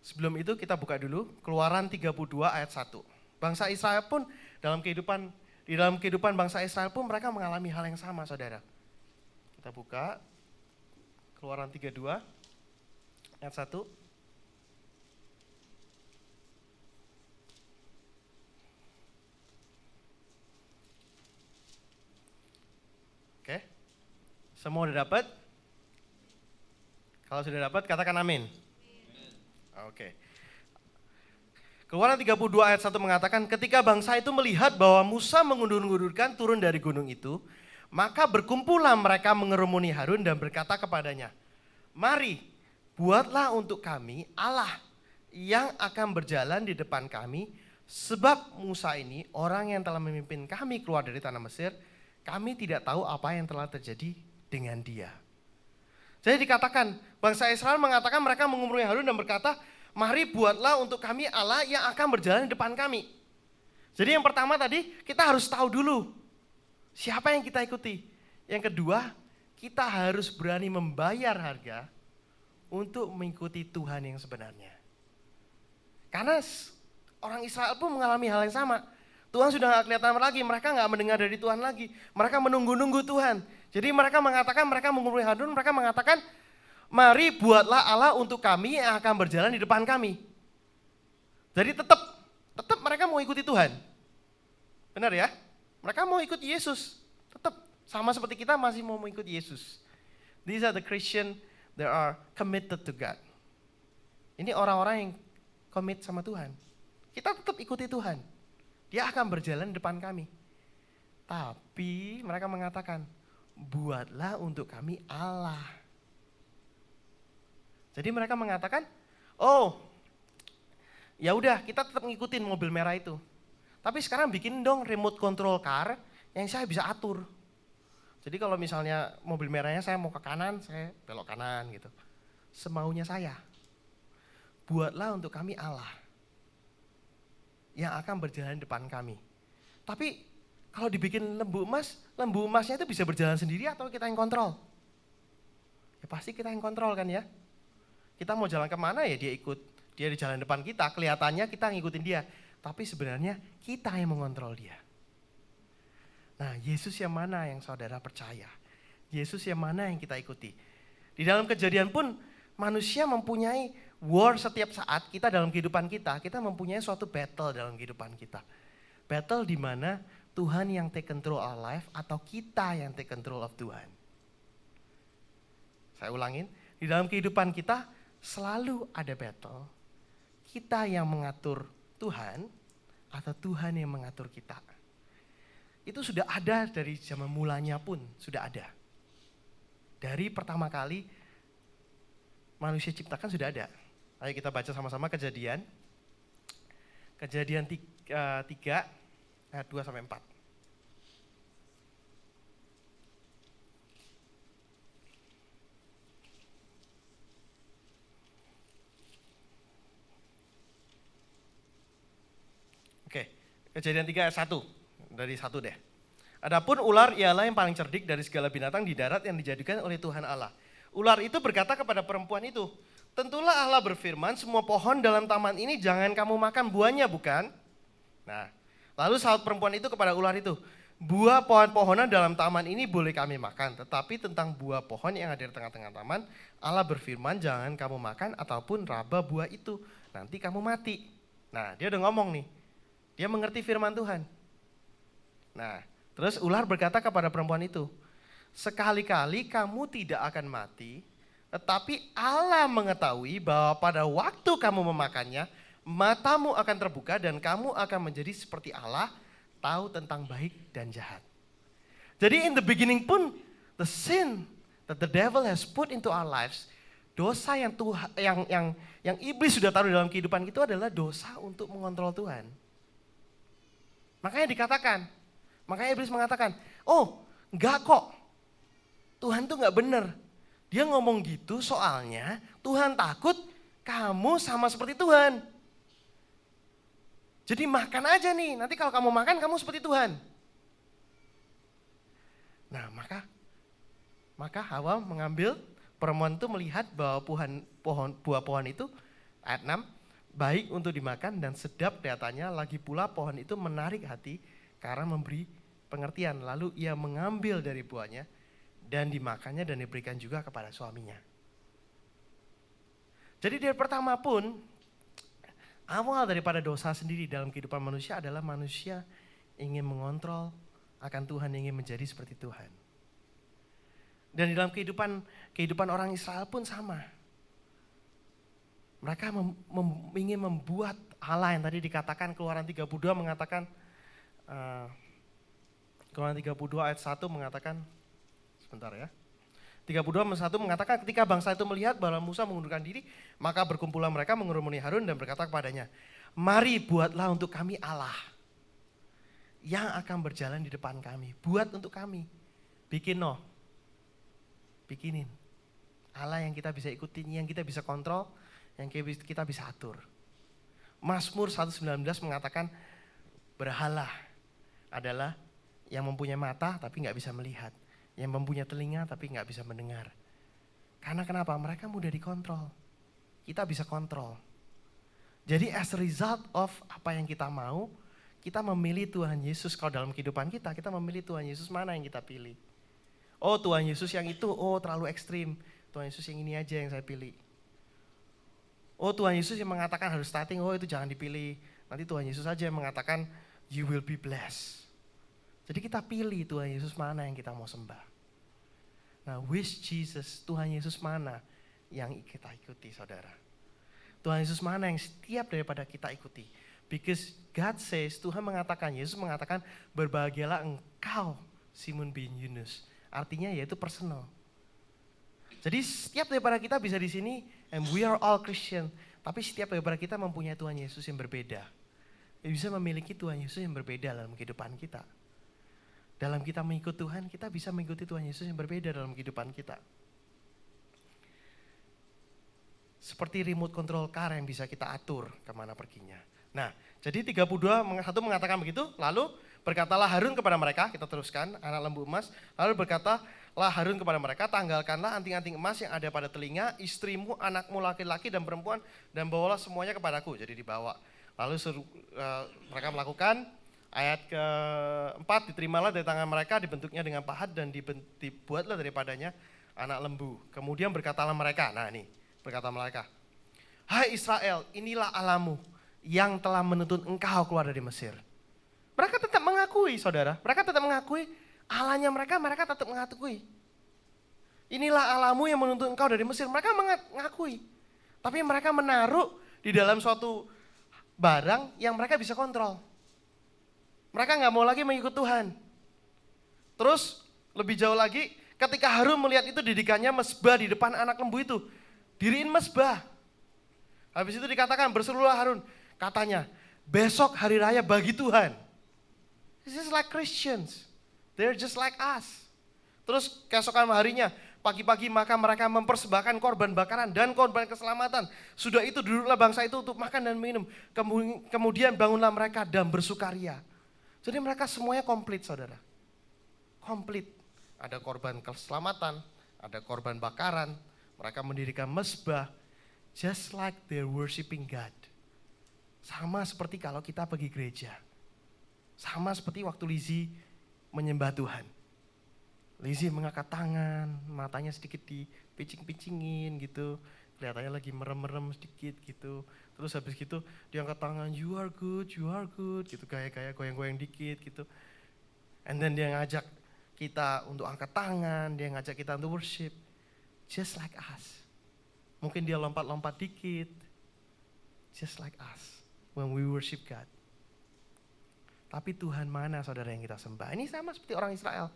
Sebelum itu kita buka dulu Keluaran 32 ayat 1. Bangsa Israel pun di dalam kehidupan bangsa Israel pun mereka mengalami hal yang sama, saudara. Kita buka Keluaran 32 ayat 1. Oke. Semua udah dapat? Kalau sudah dapat katakan amin. Oke. Keluaran 32 ayat 1 mengatakan, ketika bangsa itu melihat bahwa Musa mengundur-undurkan turun dari gunung itu, maka berkumpullah mereka mengerumuni Harun dan berkata kepadanya, mari buatlah untuk kami Allah yang akan berjalan di depan kami, sebab Musa ini orang yang telah memimpin kami keluar dari tanah Mesir, kami tidak tahu apa yang telah terjadi dengan dia. Jadi dikatakan, bangsa Israel mengatakan mereka mengumumkan Harun dan berkata, mari buatlah untuk kami Allah yang akan berjalan di depan kami. Jadi yang pertama tadi, kita harus tahu dulu siapa yang kita ikuti. Yang kedua, kita harus berani membayar harga untuk mengikuti Tuhan yang sebenarnya. Karena orang Israel pun mengalami hal yang sama. Tuhan sudah gak kelihatan lagi, mereka gak mendengar dari Tuhan lagi. Mereka menunggu-nunggu Tuhan. Jadi mereka mengatakan, mereka mengumumkan Harun, mereka mengatakan, mari buatlah Allah untuk kami yang akan berjalan di depan kami. Jadi tetap mereka mau ikuti Tuhan. Benar ya? Mereka mau ikut Yesus. Tetap sama seperti kita masih mau mengikuti Yesus. These are the Christian that are committed to God. Ini orang-orang yang commit sama Tuhan. Kita tetap ikuti Tuhan. Dia akan berjalan di depan kami. Tapi mereka mengatakan, buatlah untuk kami Allah. Jadi mereka mengatakan, oh, ya udah kita tetap ngikutin mobil merah itu. Tapi sekarang bikin dong remote control car yang saya bisa atur. Jadi kalau misalnya mobil merahnya saya mau ke kanan, saya belok kanan gitu. Semaunya saya. Buatlah untuk kami Allah yang akan berjalan depan kami. Tapi kalau dibikin lembu emasnya itu bisa berjalan sendiri atau kita yang kontrol? Ya pasti kita yang kontrol kan ya. Kita mau jalan kemana ya dia ikut. Dia di jalan depan kita, kelihatannya kita ngikutin dia. Tapi sebenarnya kita yang mengontrol dia. Nah, Yesus yang mana yang saudara percaya? Yesus yang mana yang kita ikuti? Di dalam Kejadian pun manusia mempunyai war setiap saat kita dalam kehidupan kita mempunyai suatu battle dalam kehidupan kita. Battle di mana Tuhan yang take control our life atau kita yang take control of Tuhan. Saya ulangin, di dalam kehidupan kita selalu ada battle. Kita yang mengatur Tuhan atau Tuhan yang mengatur kita. Itu sudah ada dari zaman mulanya pun sudah ada. Dari pertama kali manusia ciptakan sudah ada. Ayo kita baca sama-sama Kejadian 3 ayat 2 sampai 4. Oke, Kejadian 3 ayat 1, dari 1 deh. Adapun ular ialah yang paling cerdik dari segala binatang di darat yang dijadikan oleh Tuhan Allah. Ular itu berkata kepada perempuan itu, tentulah Allah berfirman, semua pohon dalam taman ini jangan kamu makan buahnya, bukan? Nah, lalu sahabat perempuan itu kepada ular itu, buah pohon-pohonan dalam taman ini boleh kami makan, tetapi tentang buah pohon yang ada di tengah-tengah taman, Allah berfirman jangan kamu makan ataupun raba buah itu, nanti kamu mati. Nah, dia udah ngomong nih. Dia mengerti firman Tuhan. Nah, terus ular berkata kepada perempuan itu, sekali-kali kamu tidak akan mati, tetapi Allah mengetahui bahwa pada waktu kamu memakannya, matamu akan terbuka dan kamu akan menjadi seperti Allah, tahu tentang baik dan jahat. Jadi in the beginning pun, the sin that the devil has put into our lives, dosa yang iblis sudah taruh dalam kehidupan kita adalah dosa untuk mengontrol Tuhan. Makanya iblis mengatakan, oh enggak kok, Tuhan tuh enggak benar. Dia ngomong gitu soalnya Tuhan takut kamu sama seperti Tuhan. Jadi makan aja nih, nanti kalau kamu makan kamu seperti Tuhan. Nah maka Hawa mengambil, perempuan itu melihat bahwa buah pohon itu, ayat 6, baik untuk dimakan dan sedap kelihatannya, lagi pula pohon itu menarik hati karena memberi pengertian. Lalu ia mengambil dari buahnya dan dimakannya dan diberikan juga kepada suaminya. Jadi dari pertama pun, awal daripada dosa sendiri dalam kehidupan manusia adalah manusia ingin mengontrol akan Tuhan, ingin menjadi seperti Tuhan. Dan dalam kehidupan orang Israel pun sama. Mereka ingin membuat Allah yang tadi dikatakan Keluaran 32 mengatakan, Keluaran 32 ayat 1 mengatakan, sebentar ya. 32 ayat 1 mengatakan ketika bangsa itu melihat bahwa Musa mengundurkan diri, maka berkumpullah mereka mengerumuni Harun dan berkata kepadanya, mari buatlah untuk kami Allah yang akan berjalan di depan kami. Buat untuk kami. Bikinin. Allah yang kita bisa ikutin, yang kita bisa kontrol, yang kita bisa atur. Mazmur 119 mengatakan berhala adalah yang mempunyai mata tapi nggak bisa melihat, yang mempunyai telinga tapi nggak bisa mendengar. Karena kenapa? Mereka mudah dikontrol. Kita bisa kontrol. Jadi as a result of apa yang kita mau, kita memilih Tuhan Yesus. Kalau dalam kehidupan kita memilih Tuhan Yesus mana yang kita pilih. Oh Tuhan Yesus yang itu, oh terlalu ekstrim. Tuhan Yesus yang ini aja yang saya pilih. Oh Tuhan Yesus yang mengatakan harus starting, oh itu jangan dipilih. Nanti Tuhan Yesus aja yang mengatakan you will be blessed. Jadi kita pilih Tuhan Yesus mana yang kita mau sembah. Nah which Jesus, Tuhan Yesus mana yang kita ikuti saudara. Tuhan Yesus mana yang setiap daripada kita ikuti. Because God says, Tuhan mengatakan, Yesus mengatakan berbahagialah engkau Simon bin Yunus. Artinya yaitu personal. Jadi setiap daripada kita bisa di sini, and we are all Christian, tapi setiap daripada kita mempunyai Tuhan Yesus yang berbeda. Bisa memiliki Tuhan Yesus yang berbeda dalam kehidupan kita. Dalam kita mengikut Tuhan, kita bisa mengikuti Tuhan Yesus yang berbeda dalam kehidupan kita. Seperti remote control car yang bisa kita atur kemana perginya. Nah, jadi 32:1 mengatakan begitu, lalu berkatalah Harun kepada mereka, kita teruskan, anak lembu emas, lalu berkatalah Harun kepada mereka, tanggalkanlah anting-anting emas yang ada pada telinga, istrimu, anakmu laki-laki dan perempuan, dan bawalah semuanya kepadaku. Jadi dibawa. Lalu mereka melakukan, ayat keempat, diterimalah dari tangan mereka, dibentuknya dengan pahat dan dibuatlah daripadanya anak lembu. Kemudian berkatalah mereka, nah ini, berkata mereka, hai Israel, inilah Allahmu yang telah menuntun engkau keluar dari Mesir. Mereka tetap mengakui saudara, mereka tetap mengakui Allahnya mereka tetap mengakui. Inilah Allahmu yang menuntun engkau dari Mesir, mereka mengakui. Tapi mereka menaruh di dalam suatu barang yang mereka bisa kontrol. Mereka gak mau lagi mengikut Tuhan. Terus lebih jauh lagi, ketika Harun melihat itu didikannya mesbah di depan anak lembu itu. Diriin mesbah. Habis itu dikatakan berserulah Harun, katanya besok hari raya bagi Tuhan. This is like Christians. They're just like us. Terus keesokan harinya, pagi-pagi maka mereka mempersembahkan korban bakaran dan korban keselamatan. Sudah itu duduklah bangsa itu untuk makan dan minum. Kemudian bangunlah mereka dan bersukaria. Jadi mereka semuanya komplit saudara. Komplit. Ada korban keselamatan, ada korban bakaran. Mereka mendirikan mesbah. Just like they're worshiping God. Sama seperti kalau kita pergi gereja. Sama seperti waktu Lizzie menyembah Tuhan. Lizzie mengangkat tangan, matanya sedikit dipicing-picingin gitu. Kelihatannya lagi merem-merem sedikit gitu. Terus habis gitu dia angkat tangan, you are good gitu. Kayak goyang-goyang dikit gitu. And then dia ngajak kita untuk angkat tangan, dia ngajak kita untuk worship. Just like us. Mungkin dia lompat-lompat dikit. Just like us when we worship God. Tapi Tuhan mana saudara yang kita sembah? Ini sama seperti orang Israel.